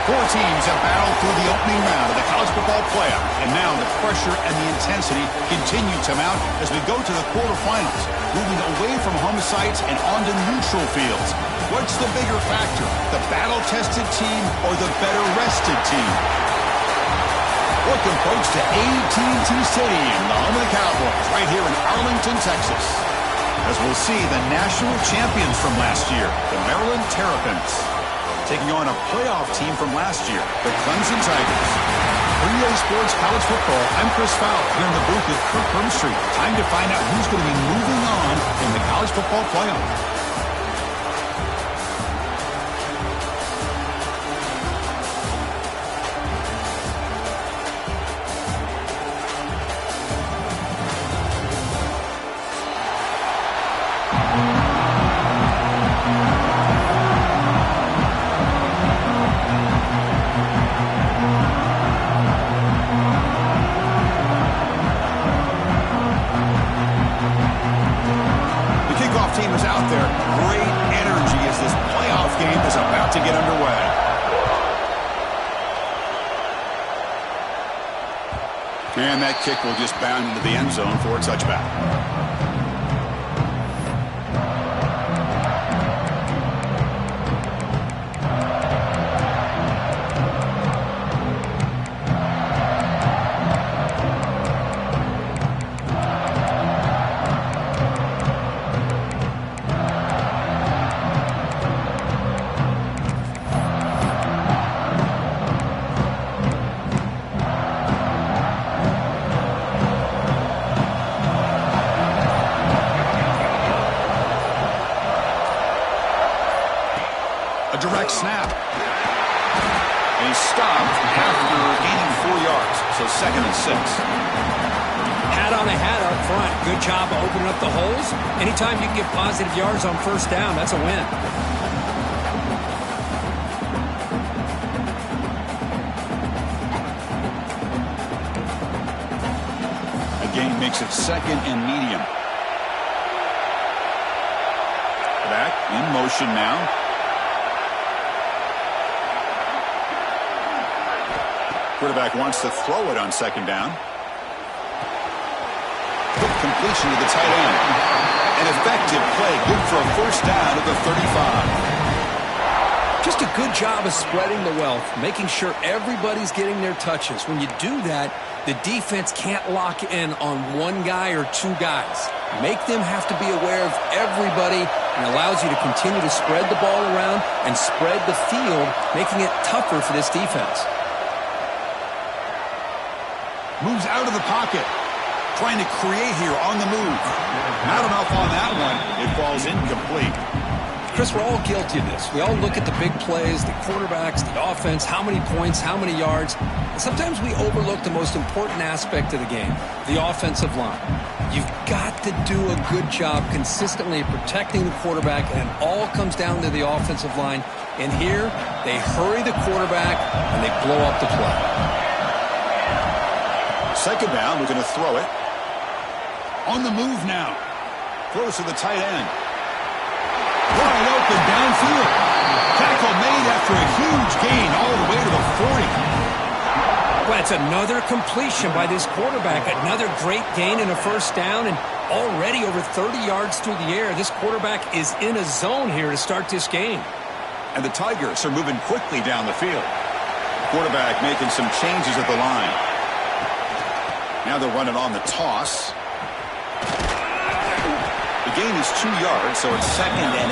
Four teams have battled through the opening round of the college football playoff, and now the pressure and the intensity continue to mount as we go to the quarterfinals, moving away from home sites and onto neutral fields. What's the bigger factor, the battle-tested team or the better-rested team? Welcome, folks, to AT&T Stadium, the home of the Cowboys, right here in Arlington, Texas, as we'll see the national champions from last year, the Maryland Terrapins, taking on a playoff team from last year, the Clemson Tigers. For EA Sports College Football, I'm Chris Fowler here in the booth with Kirk Hermstreet. Time to find out who's going to be moving on in the college football playoff. And that kick will just bound into the end zone for a touchback. Direct snap. And he's stopped after gaining 4 yards, so 2nd and 6. Hat on a hat up front. Good job of opening up the holes. Anytime you can get positive yards on first down, that's a win. A gain makes it 2nd and medium. Back in motion now. Quarterback wants to throw it on 2nd down. Quick completion to the tight end. An effective play, good for a first down at the 35. Just a good job of spreading the wealth, making sure everybody's getting their touches. When you do that, the defense can't lock in on one guy or two guys. Make them have to be aware of everybody, and allows you to continue to spread the ball around and spread the field, making it tougher for this defense. Moves out of the pocket. Trying to create here on the move. Not enough on that one. It falls incomplete. Chris, we're all guilty of this. We all look at the big plays, the quarterbacks, the offense, how many points, how many yards. And sometimes we overlook the most important aspect of the game, the offensive line. You've got to do a good job consistently protecting the quarterback, and it all comes down to the offensive line. And here, they hurry the quarterback, and they blow up the play. 2nd down, we're going to throw it. On the move now. Throws to the tight end. Wide open downfield. Tackle made after a huge gain all the way to the 40. Well, it's another completion by this quarterback. Another great gain in a first down, and already over 30 yards through the air. This quarterback is in a zone here to start this game. And the Tigers are moving quickly down the field. Quarterback making some changes at the line. Now they're running on the toss. The gain is 2 yards, so it's 2nd and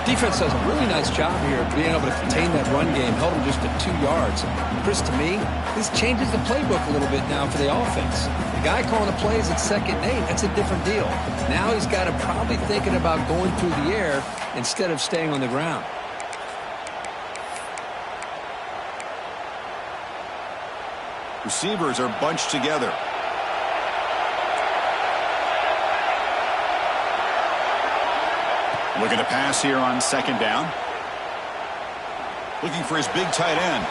8. Defense does a really nice job here of being able to contain that run game, held them just at 2 yards. Chris, to me, this changes the playbook a little bit now for the offense. The guy calling the plays at 2nd and 8, that's a different deal. Now he's got to probably thinking about going through the air instead of staying on the ground. Receivers are bunched together. Looking to pass here on 2nd down. Looking for his big tight end.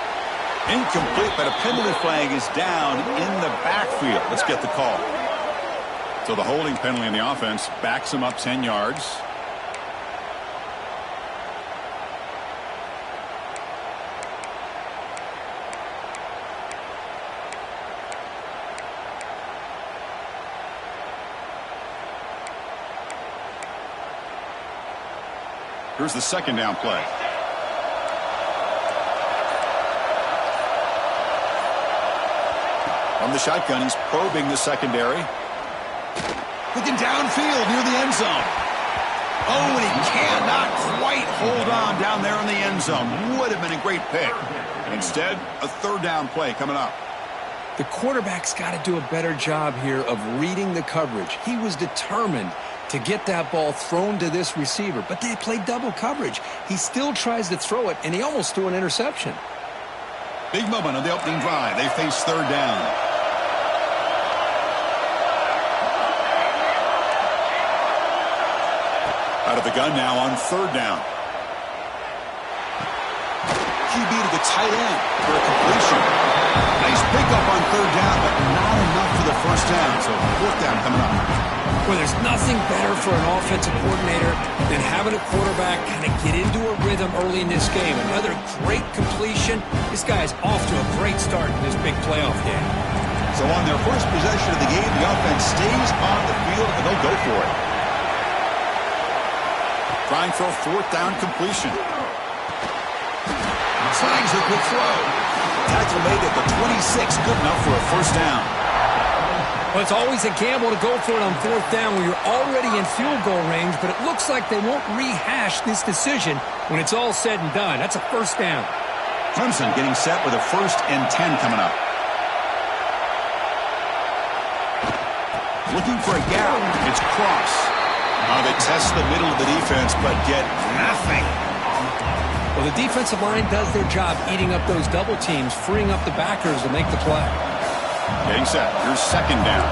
Incomplete, but a penalty flag is down in the backfield. Let's get the call. So the holding penalty in the offense backs him up 10 yards. Here's the second down play. From the shotgun, he's probing the secondary. Looking downfield near the end zone. Oh, and he cannot quite hold on down there in the end zone. Would have been a great pick. Instead, a third down play coming up. The quarterback's got to do a better job here of reading the coverage. He was determined to get that ball thrown to this receiver, but they played double coverage. He still tries to throw it, and he almost threw an interception. Big moment on the opening drive. They face third down. Out of the gun now on third down. QB to the tight end for a completion. Nice pickup on third down, but not enough for the first down. So fourth down coming up. Well, there's nothing better for an offensive coordinator than having a quarterback kind of get into a rhythm early in this game. Another great completion. This guy is off to a great start in this big playoff game. So on their first possession of the game, the offense stays on the field, and they'll go for it. Trying for a fourth down completion. Slangs a quick throw. Tackle made at the 26, good enough for a first down. Well, it's always a gamble to go for it on fourth down when you're already in field goal range, but it looks like they won't rehash this decision when it's all said and done. That's a first down. Clemson getting set with a 1st and 10 coming up. Looking for a gap. It's Cross. They test the middle of the defense, but get nothing. Well, the defensive line does their job eating up those double teams, freeing up the backers to make the play. Getting set. Here's second down.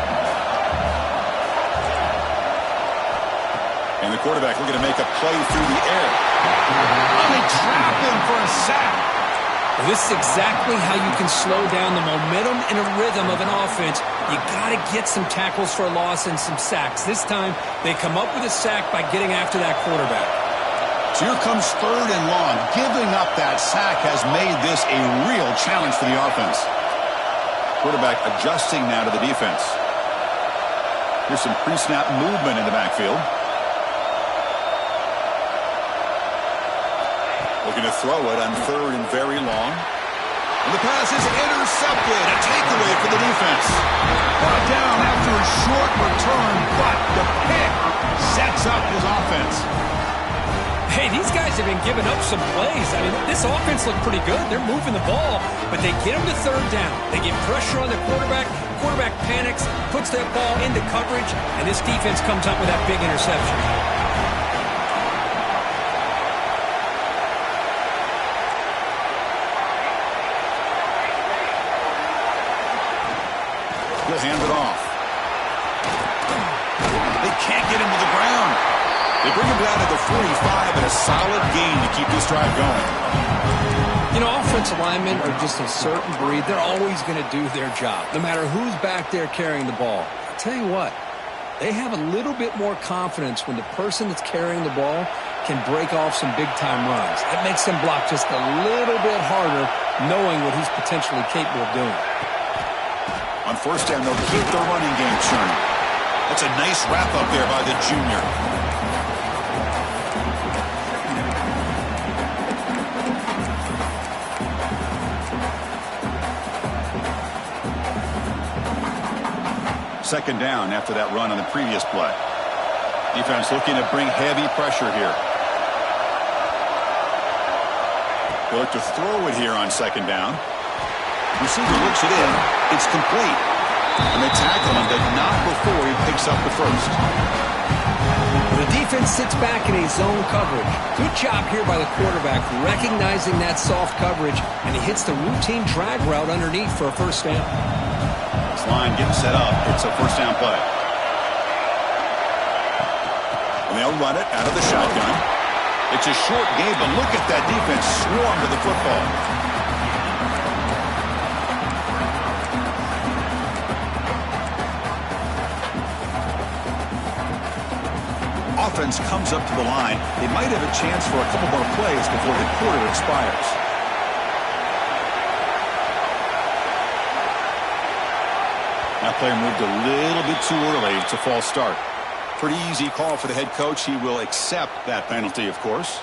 And the quarterback looking to make a play through the air. And they trap him for a sack. Well, this is exactly how you can slow down the momentum and a rhythm of an offense. You got to get some tackles for a loss and some sacks. This time, they come up with a sack by getting after that quarterback. So here comes third and long. Giving up that sack has made this a real challenge for the offense. Quarterback adjusting now to the defense. Here's some pre-snap movement in the backfield. Looking to throw it on third and very long. And the pass is intercepted. A takeaway for the defense. Brought down after a short return, but the pick sets up his offense. Hey, these guys have been giving up some plays. I mean, this offense looked pretty good. They're moving the ball, but they get them to third down. They get pressure on the quarterback. Quarterback panics, puts that ball into coverage, and this defense comes up with that big interception. He'll hand it off. They can't get him to the ground. They bring him down to the 45 and a solid gain to keep this drive going. You know, offensive linemen are just a certain breed. They're always going to do their job, no matter who's back there carrying the ball. I'll tell you what, they have a little bit more confidence when the person that's carrying the ball can break off some big-time runs. That makes them block just a little bit harder, knowing what he's potentially capable of doing. On first down, they'll keep the running game churning. That's a nice wrap-up there by the junior. Second down after that run on the previous play. Defense looking to bring heavy pressure here. They look to throw it here on second down. Receiver looks it in. It's complete. And they tackle him, but not before he picks up the first. The defense sits back in a zone coverage. Good job here by the quarterback, recognizing that soft coverage, and he hits the routine drag route underneath for a first down. This line getting set up. It's a first down play. And they'll run it out of the shotgun. It's a short game, but look at that defense swarm to the football. Offense comes up to the line. They might have a chance for a couple more plays before the quarter expires. That player moved a little bit too early. It's a false start. Pretty easy call for the head coach. He will accept that penalty, of course.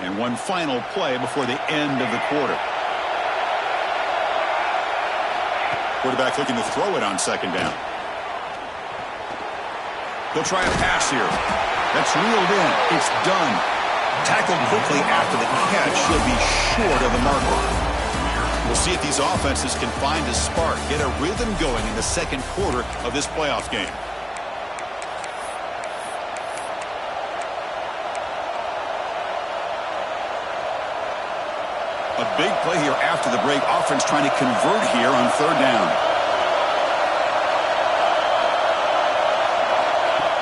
And one final play before the end of the quarter. Quarterback looking to throw it on second down. He'll try a pass here. That's reeled in. It's done. Tackled quickly after the catch. He'll be short of the marker. We'll see if these offenses can find a spark, get a rhythm going in the second quarter of this playoff game. A big play here after the break. Offense trying to convert here on third down.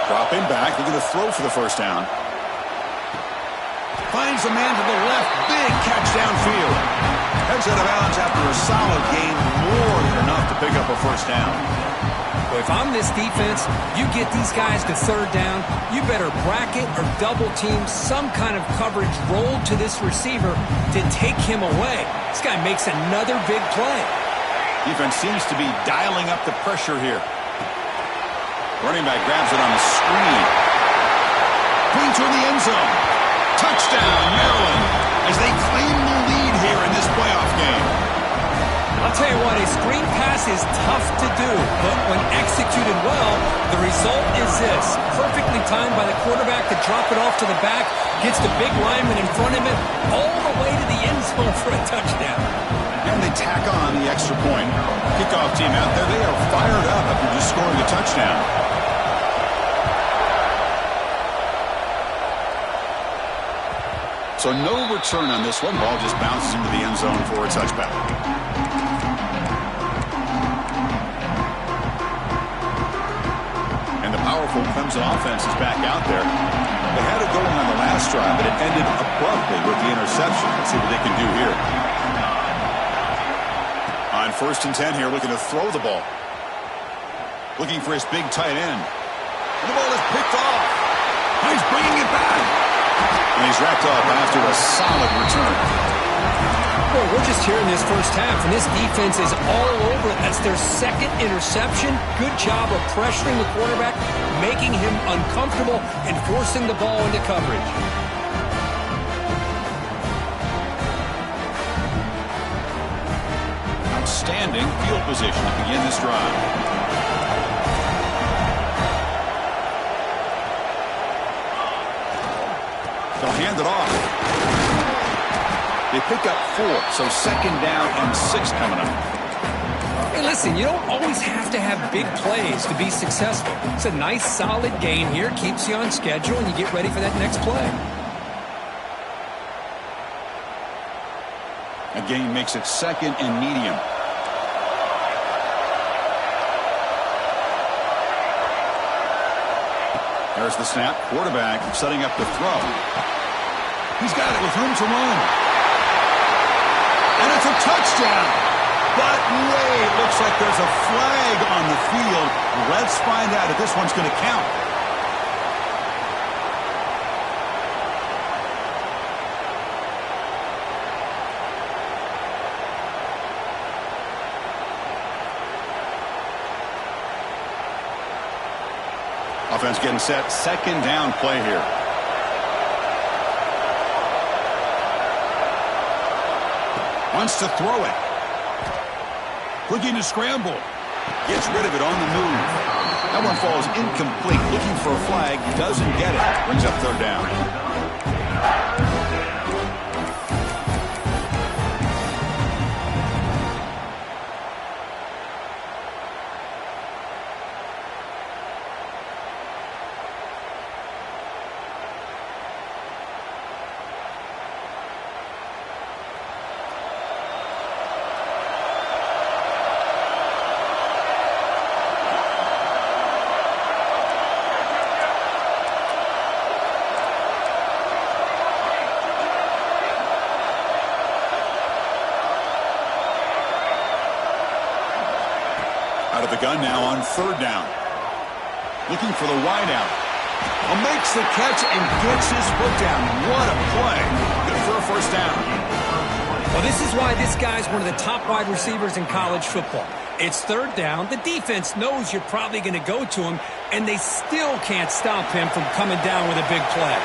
Dropping back, looking to throw for the first down. Finds the man to the left. Big catch downfield. Heads out of bounds after a solid game. More than enough to pick up a first down. Well, if I'm this defense, you get these guys to third down, you better bracket or double team some kind of coverage roll to this receiver to take him away. This guy makes another big play. Defense seems to be dialing up the pressure here. Running back grabs it on the screen. Clean toward the end zone. Touchdown, Maryland, as they claim the lead here in this playoff game. I'll tell you what, a screen pass is tough to do, but when executed well, the result is this. Perfectly timed by the quarterback to drop it off to the back, gets the big lineman in front of him, all the way to the end zone for a touchdown. And they tack on the extra point. Kickoff team out there, they are fired up after just scoring a touchdown. So no return on this one. Ball just bounces into the end zone for a touchback. And the powerful Clemson offense is back out there. They had it going on the last drive, but it ended abruptly with the interception. Let's see what they can do here. On 1st and 10 here, looking to throw the ball. Looking for his big tight end. And the ball is picked off. He's bringing it back. And he's wrapped up after a solid return. Well, we're just here in this first half, and this defense is all over it. That's their second interception. Good job of pressuring the quarterback, making him uncomfortable, and forcing the ball into coverage. Outstanding field position to begin this drive. They'll hand it off. They pick up 4, so second down and 6 coming up. Hey, listen, you don't always have to have big plays to be successful. It's a nice, solid gain here, keeps you on schedule, and you get ready for that next play. A gain makes it second and medium. There's the snap. Quarterback setting up the throw. He's got it with room to run. And it's a touchdown. But wait, looks like there's a flag on the field. Let's find out if this one's going to count. Offense getting set. Second down play here. Wants to throw it. Looking to scramble. Gets rid of it on the move. That one falls incomplete. Looking for a flag. Doesn't get it. Brings up third down. Out of the gun now on third down. Looking for the wideout. Makes the catch and gets his foot down. What a play. Good for a first down. Well, this is why this guy's one of the top wide receivers in college football. It's third down. The defense knows you're probably going to go to him, and they still can't stop him from coming down with a big play.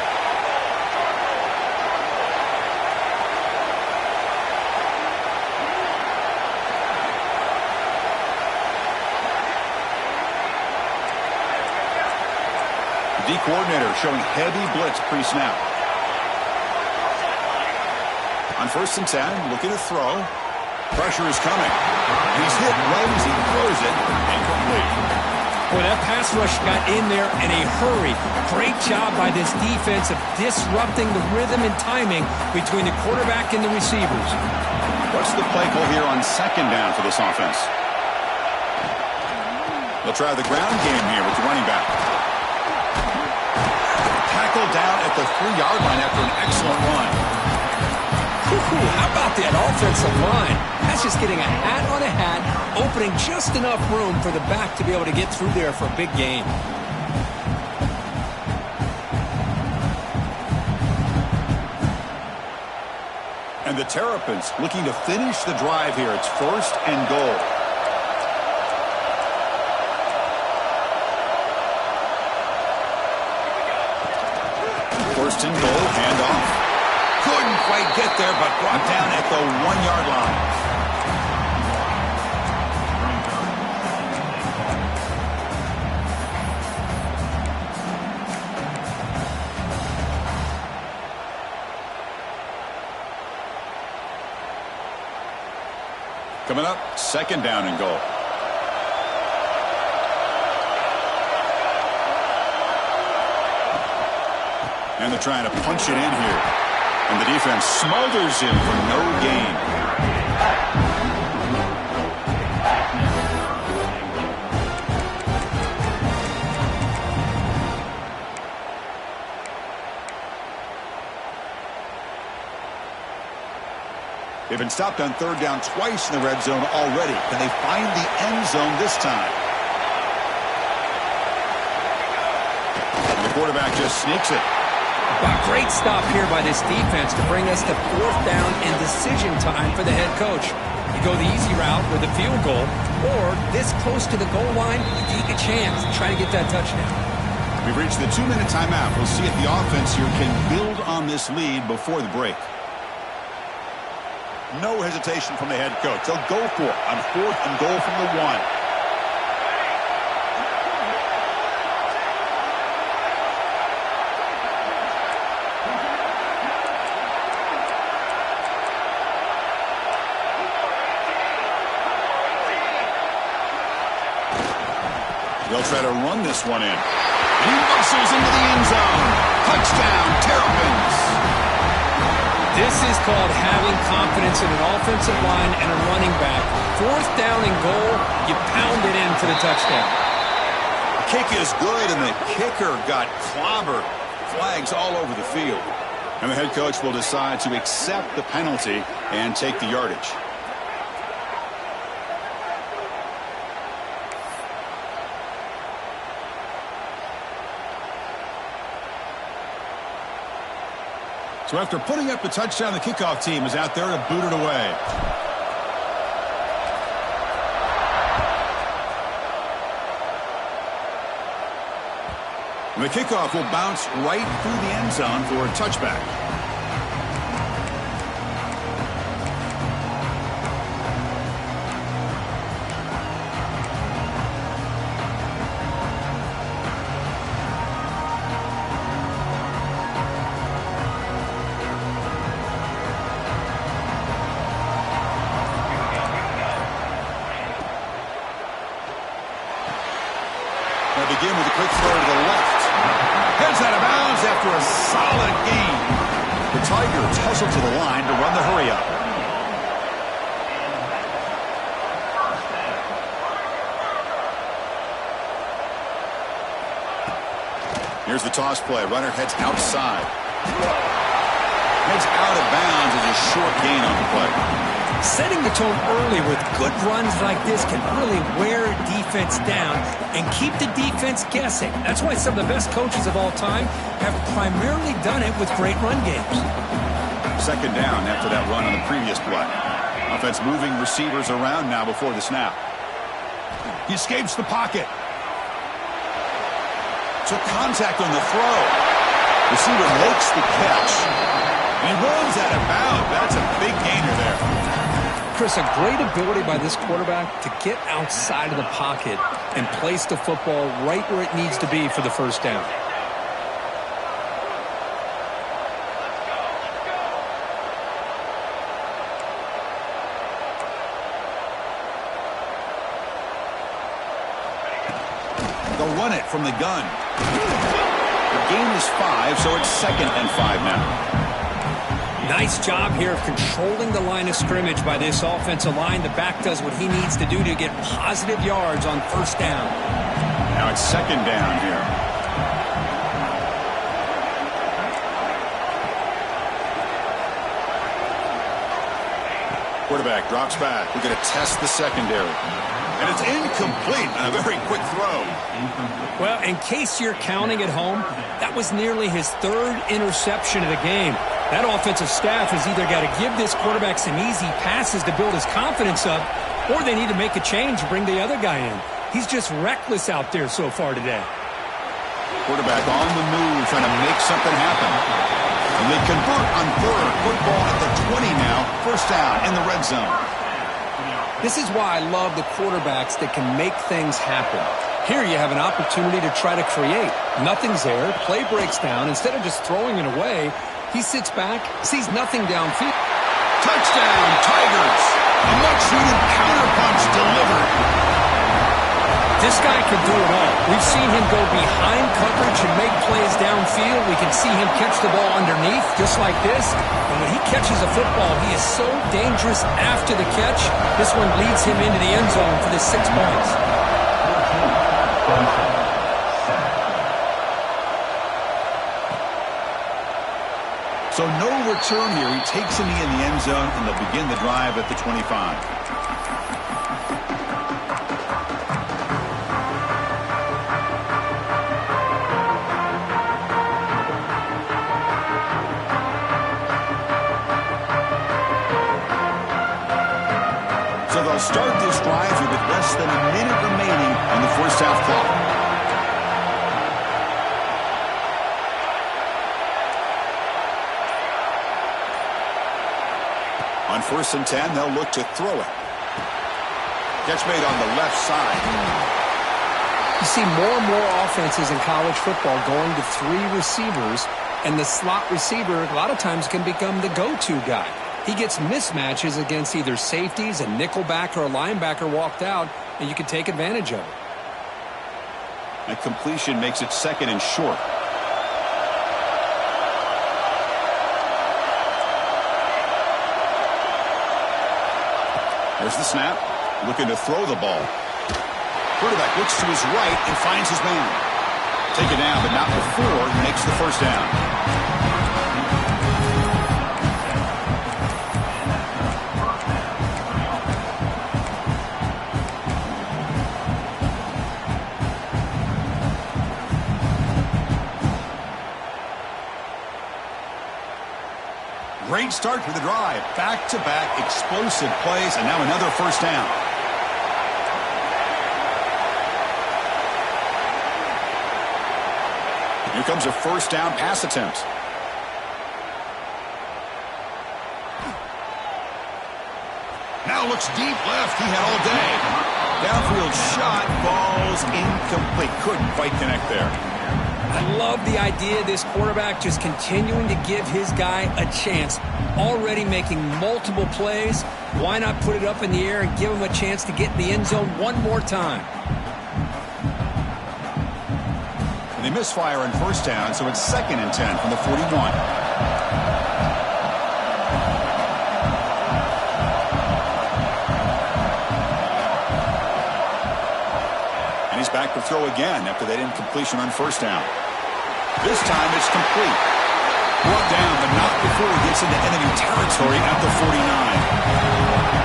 D coordinator showing heavy blitz pre-snap. On 1st and 10, looking to throw. Pressure is coming. He's hit right as he throws it. Incomplete. Boy, that pass rush got in there in a hurry. Great job by this defense of disrupting the rhythm and timing between the quarterback and the receivers. What's the play call here on 2nd down for this offense? They'll try the ground game here with the running back. Tackled down at the 3-yard line after an excellent run. How about that offensive line? That's just getting a hat on a hat, opening just enough room for the back to be able to get through there for a big gain. And the Terrapins looking to finish the drive here. It's 1st and goal. First and goal, handoff. Couldn't quite get there, but brought down at the 1-yard line. Coming up, 2nd down and goal. And they're trying to punch it in here. And the defense smothers him for no gain. They've been stopped on 3rd down twice in the red zone already. Can they find the end zone this time? And the quarterback just sneaks it. A great stop here by this defense to bring us to 4th down and decision time for the head coach. You go the easy route with a field goal, or this close to the goal line, you take a chance to try to get that touchdown. We've reached the 2-minute timeout. We'll see if the offense here can build on this lead before the break. No hesitation from the head coach. They'll go for it on 4th and goal from the 1. They'll try to run this one in. And he muscles into the end zone. Touchdown, Terrapins. This is called having confidence in an offensive line and a running back. 4th down and goal, you pound it in for the touchdown. The kick is good, and the kicker got clobbered. Flags all over the field. And the head coach will decide to accept the penalty and take the yardage. So after putting up the touchdown, the kickoff team is out there to boot it away. And the kickoff will bounce right through the end zone for a touchback. Begin with a quick throw to the left. Heads out of bounds after a solid gain. The Tigers hustle to the line to run the hurry up. Here's the toss play. Runner heads outside. Heads out of bounds as a short gain on the play. Setting the tone early with good runs like this can really wear defense down and keep the defense guessing. That's why some of the best coaches of all time have primarily done it with great run games. 2nd down after that run on the previous play. Offense moving receivers around now before the snap. He escapes the pocket. Took contact on the throw. Receiver makes the catch. And he runs out of bounds. That's a big gainer there. Chris, a great ability by this quarterback to get outside of the pocket and place the football right where it needs to be for the 1st down. They'll run it from the gun. The gain is 5, so it's 2nd and 5 now. Nice job here of controlling the line of scrimmage by this offensive line. The back does what he needs to do to get positive yards on first down. Now it's 2nd down here. Quarterback drops back. We're going to test the secondary. And it's incomplete on a very quick throw. Well, in case you're counting at home, that was nearly his 3rd interception of the game. That offensive staff has either got to give this quarterback some easy passes to build his confidence up, or they need to make a change and bring the other guy in. He's just reckless out there so far today. Quarterback on the move, trying to make something happen. And they convert on 3rd. Football at the 20 now. First down in the red zone. This is why I love the quarterbacks that can make things happen. Here you have an opportunity to try to create. Nothing's there. Play breaks down. Instead of just throwing it away, he sits back, sees nothing downfield. Touchdown, Tigers! A much-needed counterpunch delivered. This guy can do it all. We've seen him go behind coverage and make plays downfield. We can see him catch the ball underneath, just like this. And when he catches a football, he is so dangerous after the catch. This one leads him into the end zone for the 6 points. So no return here. He takes a knee in the end zone, and they'll begin the drive at the 25. So they'll start this drive with less than a minute remaining on the first half clock. On 1st and 10, they'll look to throw it. Catch made on the left side. You see more and more offenses in college football going to 3 receivers, and the slot receiver a lot of times can become the go-to guy. He gets mismatches against either safeties, a nickelback, or a linebacker walked out, and you can take advantage of it. That completion makes it 2nd and short. There's the snap. Looking to throw the ball. Quarterback looks to his right and finds his man. Take it down, but not before he makes the first down. Great start to the drive. Back-to-back explosive plays, and now another first down. Here comes a first down pass attempt. Now looks deep left. He had all day. Downfield shot falls incomplete. Couldn't quite connect there. I love the idea of this quarterback just continuing to give his guy a chance. Already making multiple plays. Why not put it up in the air and give him a chance to get in the end zone one more time? And they misfire on first down, so it's 2nd and 10 from the 41. And he's back to throw again after that incompletion on first down. This time it's complete. Brought down, but not before he gets into enemy territory at the 49.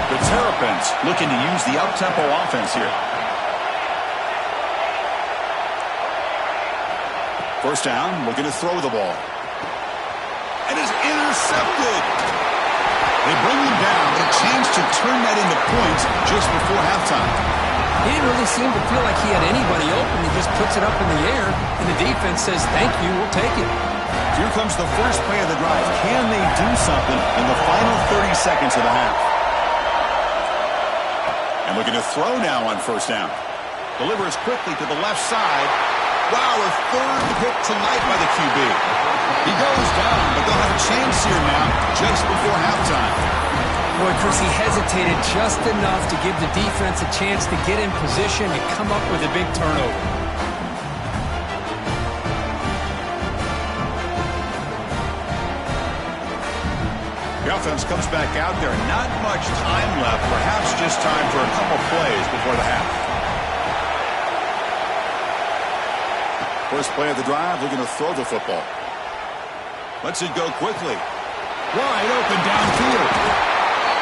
The Terrapins looking to use the up-tempo offense here. First down, looking to throw the ball. And is intercepted. They bring him down, but a chance to turn that into points just before halftime. He didn't really seem to feel like he had anybody open. He just puts it up in the air, and the defense says, thank you, we'll take it. Here comes the first play of the drive. Can they do something in the final 30 seconds of the half? And looking to throw now on first down. Delivers quickly to the left side. Wow, a 3rd hit tonight by the QB. He goes down, but they'll have a chance here now just before halftime. Boy, Chris, he hesitated just enough to give the defense a chance to get in position and come up with a big turnover. offense comes back out there. Not much time left. Perhaps just time for a couple plays before the half. First play of the drive, looking to throw the football. Lets it go quickly. Wide open downfield.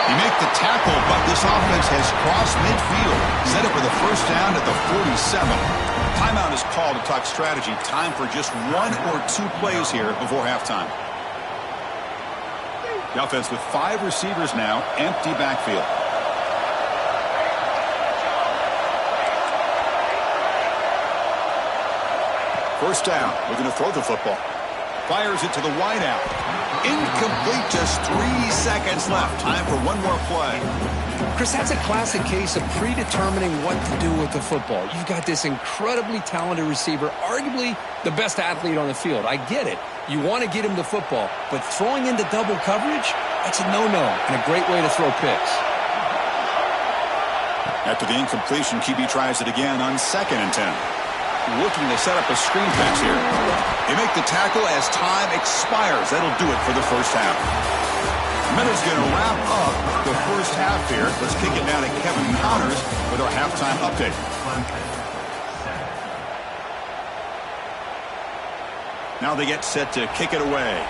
He made the tackle, but this offense has crossed midfield. Set up for the first down at the 47. Timeout is called to talk strategy. Time for just 1 or 2 plays here before halftime. The offense with 5 receivers now, empty backfield. First down, looking to throw the football. Fires it to the wideout. Incomplete, just 3 seconds left. Time for one more play. Chris, that's a classic case of predetermining what to do with the football. You've got this incredibly talented receiver, arguably the best athlete on the field. I get it. You want to get him the football, but throwing into double coverage, that's a no-no and a great way to throw picks. After the incompletion, QB tries it again on 2nd and 10. Looking to set up a screen pass here. They make the tackle as time expires. That'll do it for the first half. Minute's going to wrap up the first half here. Let's kick it down to Kevin Connors with our halftime update. Now they get set to kick it away.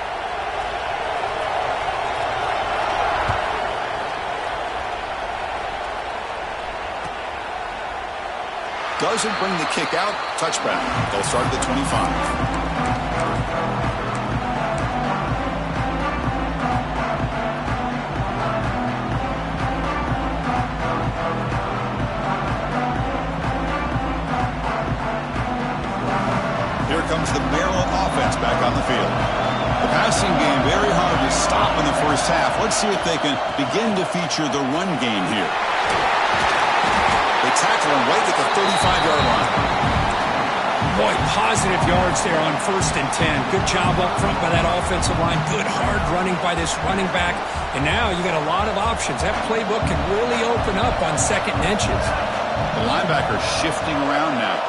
Doesn't bring the kick out. Touchback. They'll start at the 25. Here comes the Maryland offense back on the field. The passing game very hard to stop in the first half. Let's see if they can begin to feature the run game here. They tackle him right at the 35-yard line. Boy, positive yards there on 1st and 10. Good job up front by that offensive line. Good hard running by this running back. And now you got a lot of options. That playbook can really open up on 2nd and inches. The linebacker shifting around now.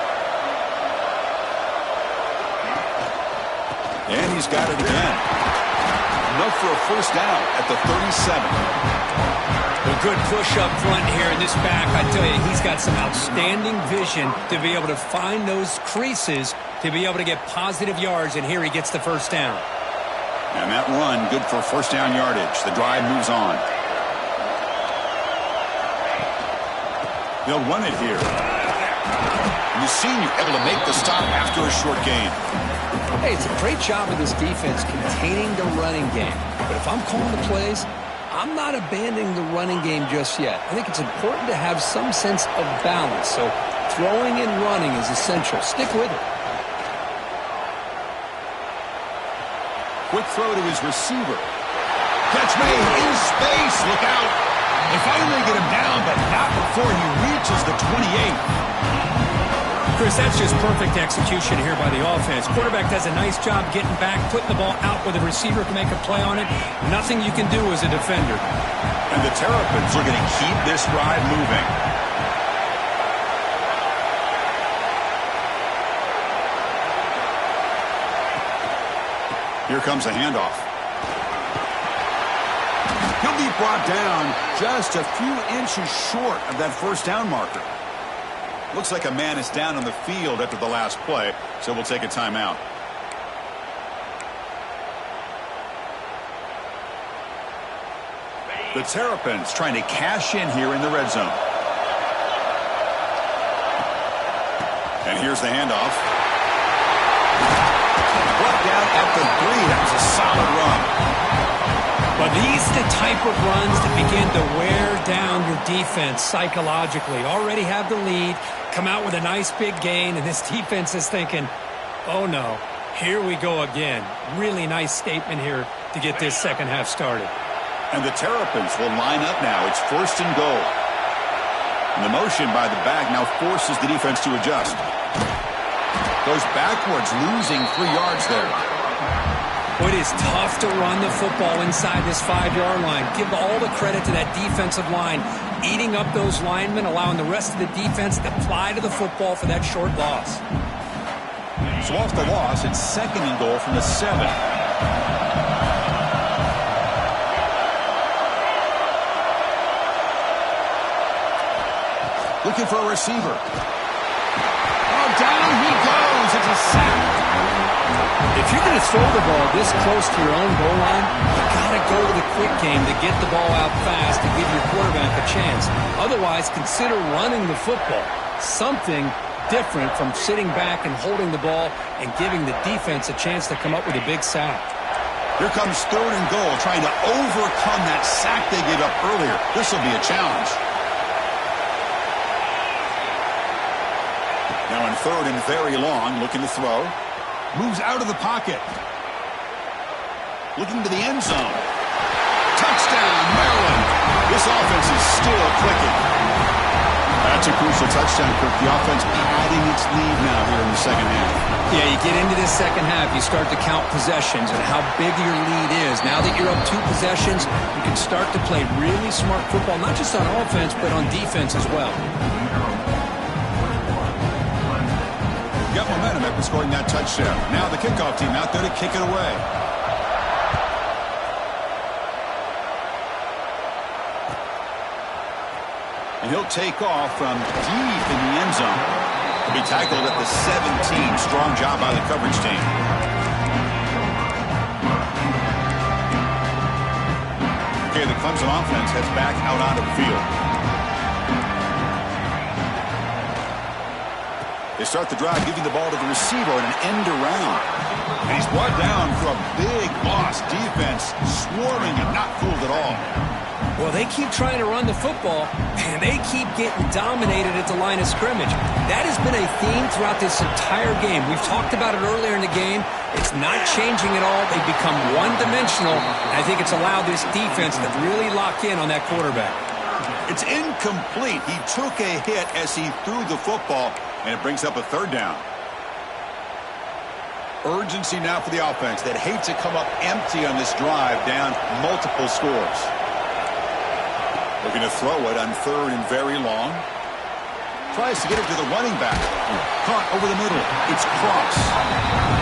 And he's got it again. Enough for a first down at the 37. A good push up front here in this back. I tell you, he's got some outstanding vision to be able to find those creases to be able to get positive yards, and here he gets the first down. And that run, good for first down yardage. The drive moves on. They'll run it here. And the senior able to make the stop after a short gain. Hey, it's a great job of this defense containing the running game. But if I'm calling the plays, I'm not abandoning the running game just yet. I think it's important to have some sense of balance. So throwing and running is essential. Stick with it. Quick throw to his receiver. Catch made in space. Look out. They finally get him down, but not before he reaches the 28. Chris, that's just perfect execution here by the offense. Quarterback does a nice job getting back, putting the ball out where the receiver can make a play on it. Nothing you can do as a defender. And the Terrapins are going to keep this drive moving. Here comes a handoff. He'll be brought down just a few inches short of that first down marker. Looks like a man is down on the field after the last play, so we'll take a timeout. The Terrapins trying to cash in here in the red zone. And here's the handoff. Brought down at the 3. That was a solid run. But these are the type of runs that begin to wear down your defense psychologically. Already have the lead, come out with a nice big gain, and this defense is thinking, oh no, here we go again. Really nice statement here to get this second half started. And the Terrapins will line up now. It's 1st and goal. And the motion by the back now forces the defense to adjust. Goes backwards, losing 3 yards there. It is tough to run the football inside this 5-yard line. Give all the credit to that defensive line, eating up those linemen, allowing the rest of the defense to fly to the football for that short loss. So off the loss, it's 2nd and goal from the 7. Looking for a receiver. Oh, down he goes. It's a sack. If you're going to throw the ball this close to your own goal line, you got to go to the quick game to get the ball out fast and give your quarterback a chance. Otherwise, consider running the football. Something different from sitting back and holding the ball and giving the defense a chance to come up with a big sack. Here comes 3rd and goal, trying to overcome that sack they gave up earlier. This will be a challenge. Now in 3rd and very long, looking to throw. Moves out of the pocket. Looking to the end zone. Touchdown, Maryland. This offense is still clicking. That's a crucial touchdown, Kirk. The offense padding its lead now here in the second half. Yeah, you get into this second half, you start to count possessions and how big your lead is. Now that you're up 2 possessions, you can start to play really smart football, not just on offense, but on defense as well. Got momentum after scoring that touchdown. Now the kickoff team out there to kick it away. And he'll take off from deep in the end zone. He'll be tackled at the 17. Strong job by the coverage team. Okay, the Clemson offense heads back out onto the field. They start the drive, giving the ball to the receiver and an end around. And he's brought down for a big loss. Defense swarming and not fooled at all. Well, they keep trying to run the football, and they keep getting dominated at the line of scrimmage. That has been a theme throughout this entire game. We've talked about it earlier in the game. It's not changing at all. They've become one-dimensional. I think it's allowed this defense to really lock in on that quarterback. It's incomplete. He took a hit as he threw the football. And it brings up a 3rd down. Urgency now for the offense that hates to come up empty on this drive, down multiple scores. Looking to throw it on 3rd and very long. Tries to get it to the running back. Caught over the middle. It's Cross.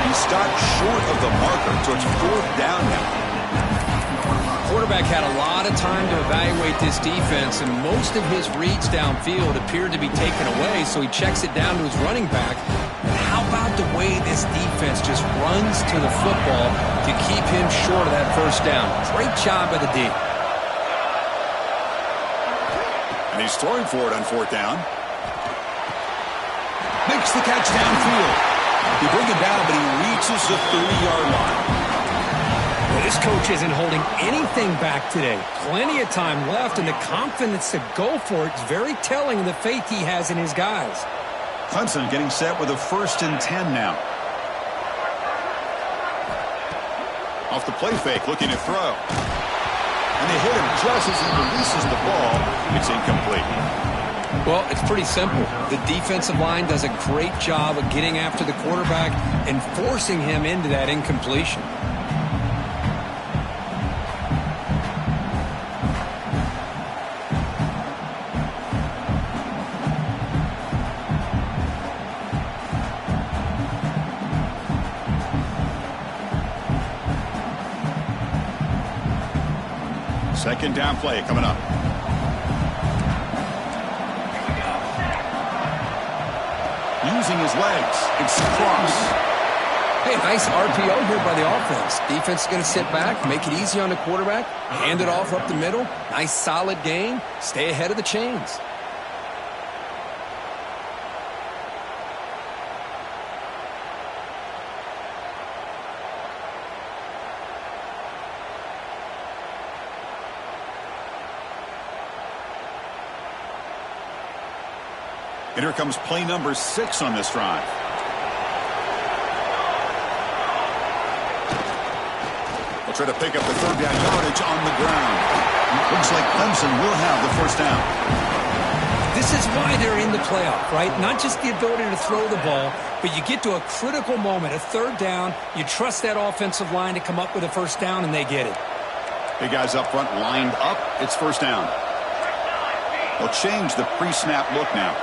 He stopped short of the marker, so it's 4th down now. Quarterback had a lot of time to evaluate this defense, and most of his reads downfield appeared to be taken away, so he checks it down to his running back. And how about the way this defense just runs to the football to keep him short of that 1st down? Great job by the D. And he's throwing for it on 4th down. Makes the catch downfield. They bring him down, but he reaches the 30-yard line. This coach isn't holding anything back today. Plenty of time left, and the confidence to go for it is very telling of the faith he has in his guys. Clemson getting set with a 1st and 10 now. Off the play fake, looking to throw. And they hit him just as he releases the ball. It's incomplete. Well, it's pretty simple. The defensive line does a great job of getting after the quarterback and forcing him into that incompletion. Second down play coming up. Using his legs. It's Cross. Hey, nice RPO here by the offense. Defense is going to sit back, make it easy on the quarterback, hand it off up the middle. Nice solid game. Stay ahead of the chains. And here comes play number 6 on this drive. They'll try to pick up the 3rd down yardage on the ground. Looks like Clemson will have the 1st down. This is why they're in the playoff, right? Not just the ability to throw the ball, but you get to a critical moment, a 3rd down. You trust that offensive line to come up with a 1st down, and they get it. Big guys up front lined up. It's 1st down. They'll change the pre-snap look now.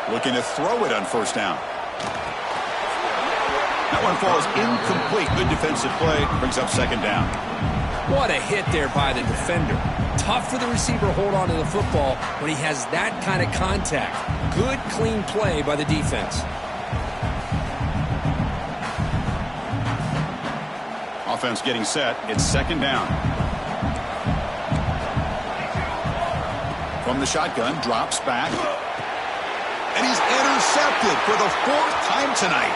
Looking to throw it on 1st down. That one falls incomplete. Good defensive play. Brings up 2nd down. What a hit there by the defender. Tough for the receiver to hold on to the football when he has that kind of contact. Good, clean play by the defense. Offense getting set. It's second down. From the shotgun, drops back. And he's intercepted for the 4th time tonight.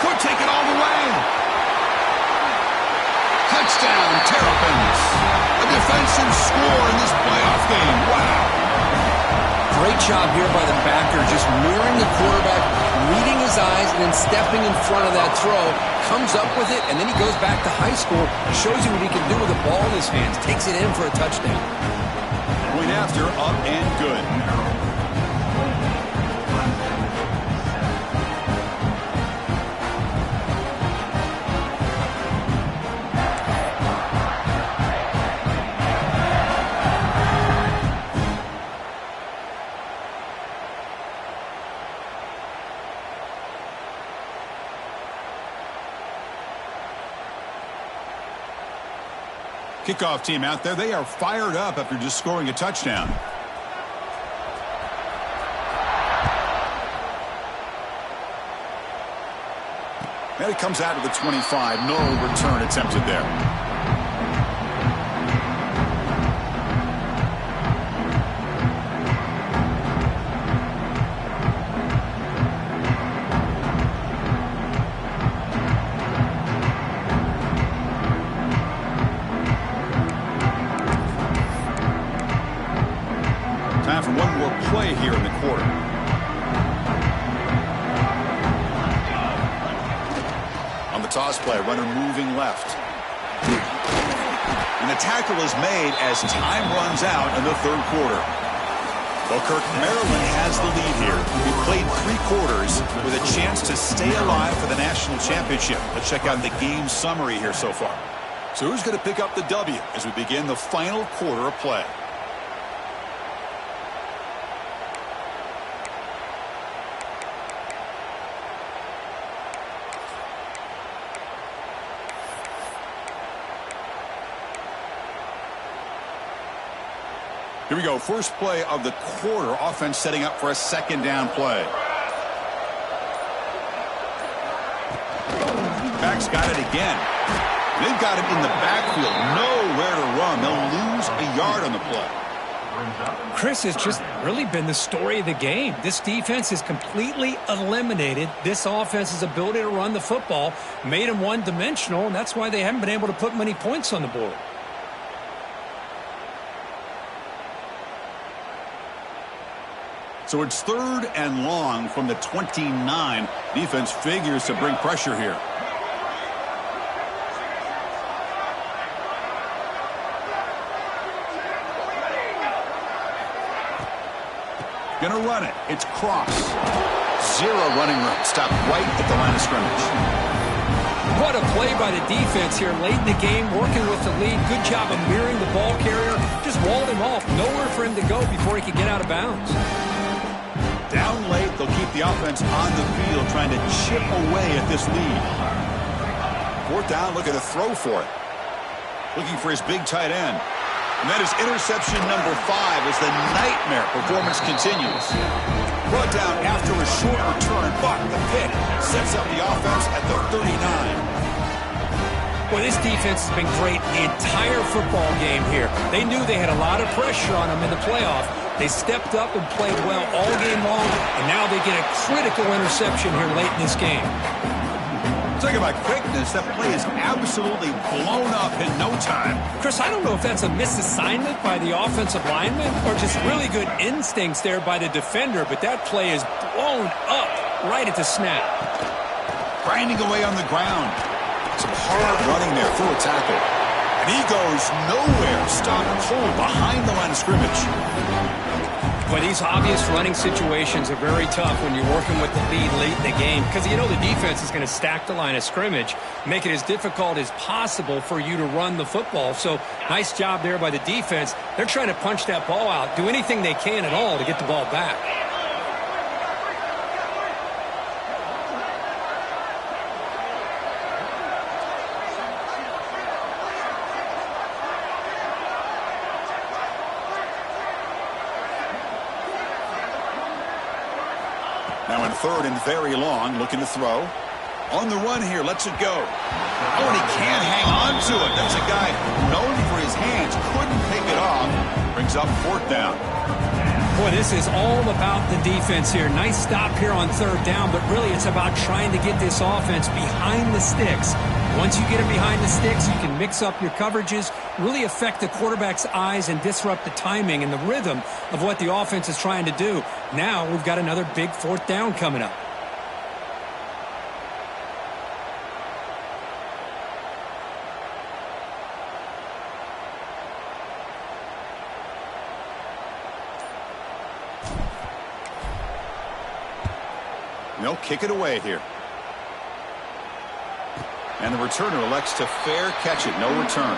Could take it all the way. Touchdown, Terrapins. A defensive score in this playoff game. Wow. Great job here by the backer, just mirroring the quarterback, reading his eyes, and then stepping in front of that throw. Comes up with it, and then he goes back to high school, shows you what he can do with the ball in his hands, takes it in for a touchdown. Point after, up and good. Kickoff team out there. They are fired up after just scoring a touchdown. And it comes out of the 25. No return attempted there. Time for one more play here in the quarter. On the toss play, runner moving left. And the tackle is made as time runs out in the 3rd quarter. Well, Kirk, Maryland has the lead here. We played 3 quarters with a chance to stay alive for the national championship. Let's check out the game summary here so far. So who's going to pick up the W as we begin the final quarter of play? Here we go. First play of the quarter. Offense setting up for a 2nd down play. Back's got it again. They've got him in the backfield. Nowhere to run. They'll lose a yard on the play. Chris, has just really been the story of the game. This defense has completely eliminated this offense's ability to run the football, made them one-dimensional, and that's why they haven't been able to put many points on the board. So it's 3rd and long from the 29. Defense figures to bring pressure here. Gonna run it. It's cross. 0 running room. Stopped right at the line of scrimmage. What a play by the defense here late in the game, working with the lead. Good job of mirroring the ball carrier. Just walled him off. Nowhere for him to go before he could get out of bounds. Down late, they'll keep the offense on the field, trying to chip away at this lead. 4th down, looking to throw for it. Looking for his big tight end. And that is interception number 5 as the nightmare performance continues. Brought down after a short return, but the pick sets up the offense at the 39. Well, this defense has been great the entire football game here. They knew they had a lot of pressure on them in the playoff. They stepped up and played well all game long, and now they get a critical interception here late in this game. Talking about quickness, that play is absolutely blown up in no time. Chris, I don't know if that's a misassignment by the offensive lineman or just really good instincts there by the defender, but that play is blown up right at the snap. Grinding away on the ground. Some hard running there through a tackle. And he goes nowhere. Stopped cold behind the line of scrimmage. But these obvious running situations are very tough when you're working with the lead late in the game because you know the defense is going to stack the line of scrimmage, make it as difficult as possible for you to run the football. So nice job there by the defense. They're trying to punch that ball out, do anything they can at all to get the ball back. 3rd and very long, looking to throw. On the run here, lets it go. Oh, and he can't hang on to it. That's a guy known for his hands. Couldn't pick it off. Brings up 4th down. Boy, this is all about the defense here. Nice stop here on 3rd down, but really it's about trying to get this offense behind the sticks. Once you get it behind the sticks, you can mix up your coverages, really affect the quarterback's eyes and disrupt the timing and the rhythm of what the offense is trying to do. Now we've got another big 4th down coming up. They'll kick it away here. And the returner elects to fair catch it. No return.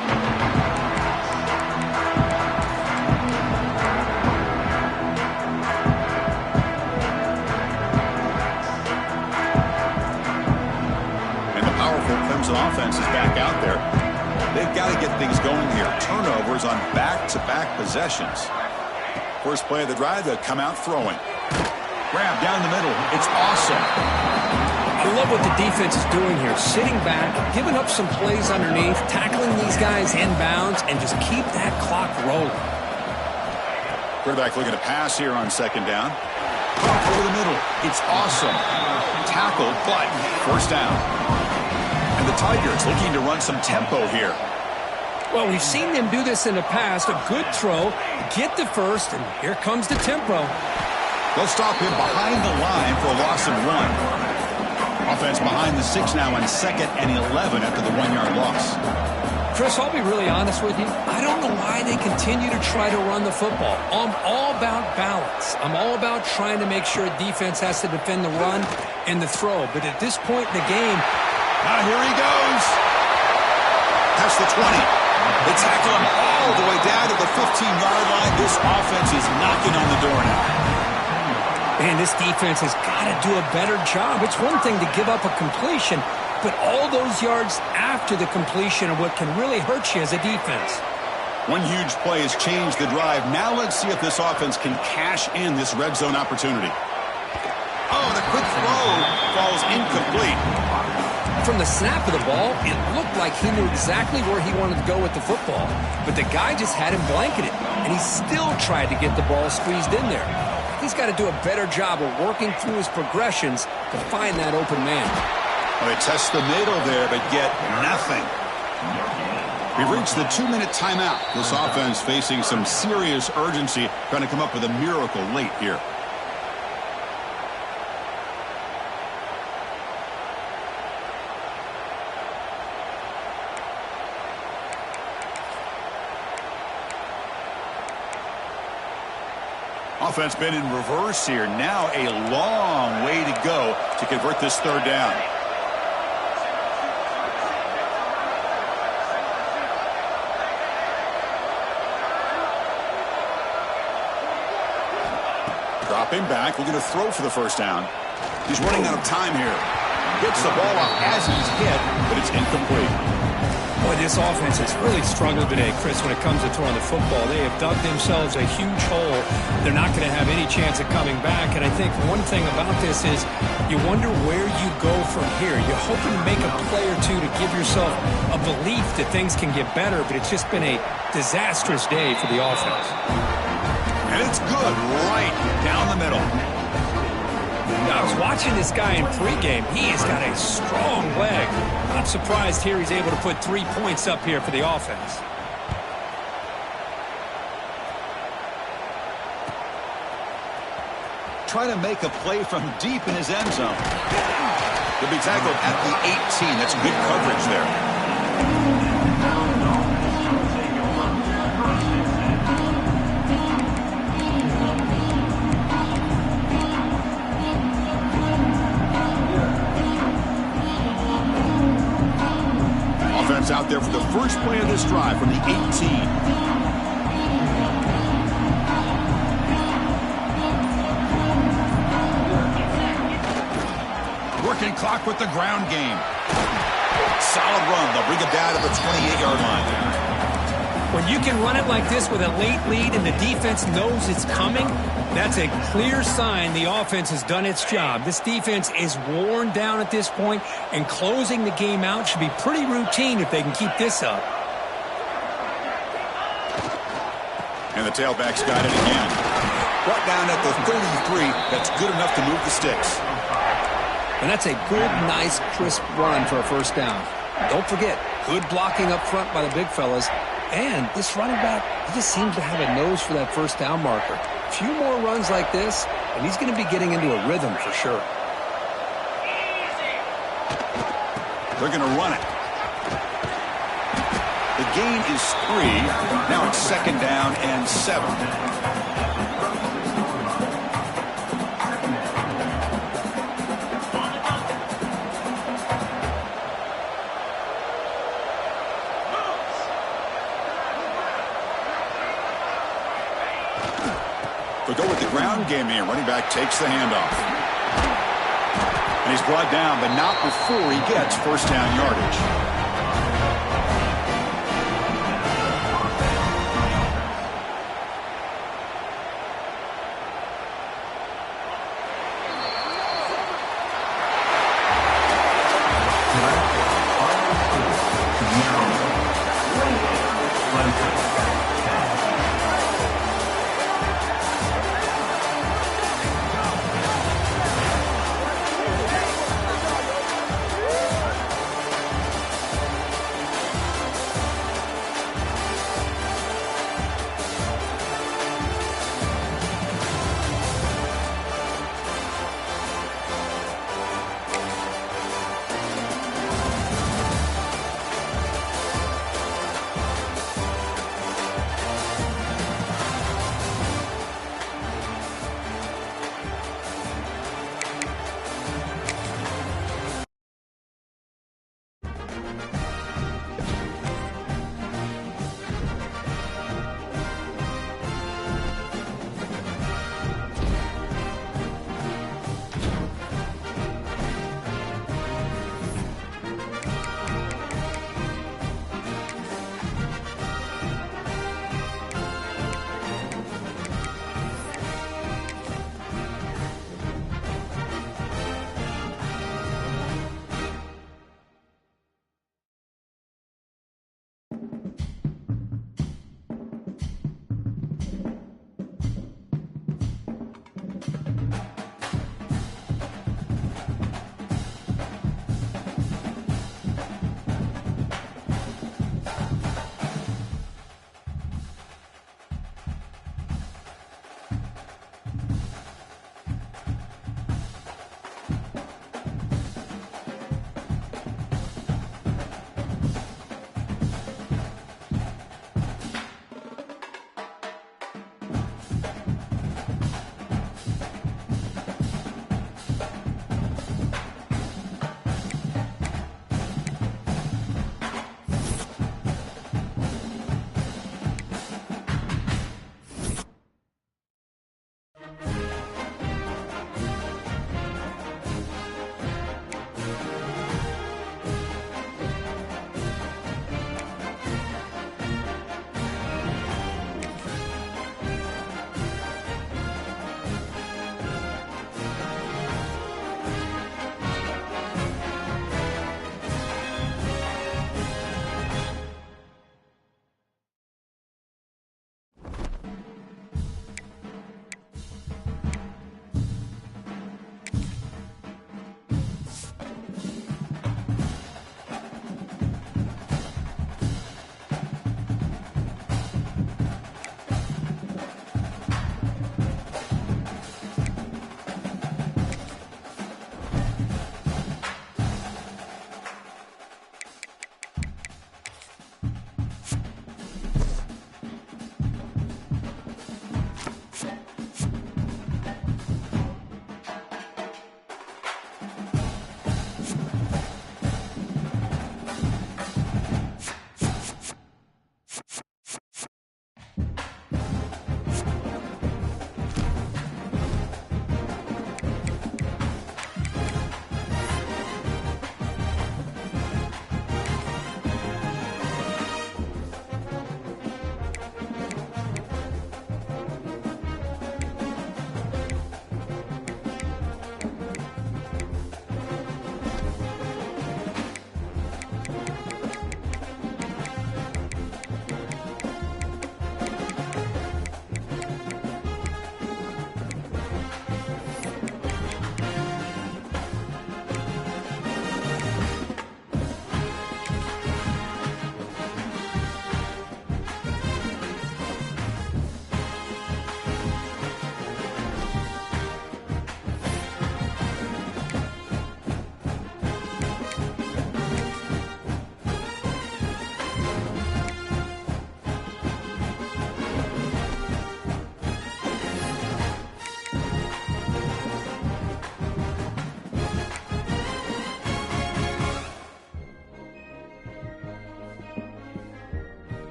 And the powerful Clemson offense is back out there. They've got to get things going here. Turnovers on back-to-back possessions. First play of the drive, they'll come out throwing. Grab down the middle. It's awesome. I love what the defense is doing here. Sitting back, giving up some plays underneath, tackling these guys inbounds, and just keep that clock rolling. Quarterback looking to pass here on 2nd down. Over the middle. It's awesome. Tackled, but 1st down. And the Tigers looking to run some tempo here. Well, we've seen them do this in the past. A good throw, get the first, and here comes the tempo. They'll stop him behind the line for a loss of 1. Offense behind the 6 now on 2nd and 11 after the 1-yard loss. Chris, I'll be really honest with you. I don't know why they continue to try to run the football. I'm all about balance. I'm all about trying to make sure defense has to defend the run and the throw. But at this point in the game, here he goes. That's the 20. They tackle him all the way down to the 15-yard line. This offense is knocking on the door now. Man, this defense has got to do a better job. It's one thing to give up a completion, but all those yards after the completion are what can really hurt you as a defense. One huge play has changed the drive. Now let's see if this offense can cash in this red zone opportunity. Oh, the quick throw falls incomplete. From the snap of the ball, it looked like he knew exactly where he wanted to go with the football, but the guy just had him blanketed, and he still tried to get the ball squeezed in there. He's got to do a better job of working through his progressions to find that open man. Well, they test the middle there, but get nothing. We've reached the 2-minute timeout. This offense facing some serious urgency, trying to come up with a miracle late here. Offense been in reverse here. Now a long way to go to convert this 3rd down. Dropping back, looking to throw for the 1st down. He's running out of time here. Gets the ball off as he's hit, but it's incomplete. Boy, this offense has really struggled today, Chris, when it comes to throwing the football. They have dug themselves a huge hole. They're not going to have any chance of coming back. And I think one thing about this is you wonder where you go from here. You're hoping to make a play or two to give yourself a belief that things can get better, but it's just been a disastrous day for the offense. And it's good right down the middle. I was watching this guy in pregame. He has got a strong leg. Not surprised here he's able to put 3 points up here for the offense. Trying to make a play from deep in his end zone. He'll be tackled at the 18. That's good coverage there. Out there for the first play of this drive from the 18. Working clock with the ground game. Solid run. They'll bring it down to the 28-yard line. When you can run it like this with a late lead and the defense knows it's coming, That's a clear sign the offense has done its job. This defense is worn down at this point, and closing the game out should be pretty routine if they can keep this up. And the tailback's got it again. Brought down at the 33. That's good enough to move the sticks. And that's a good, nice, crisp run for a first down. Don't forget, good blocking up front by the big fellas. And this running back, he just seems to have a nose for that first down marker. A few more runs like this, and he's going to be getting into a rhythm for sure. They're going to run it. The gain is 3. Now it's 2nd down and 7. They'll go with the ground game here. Running back takes the handoff. And he's brought down, but not before he gets first down yardage.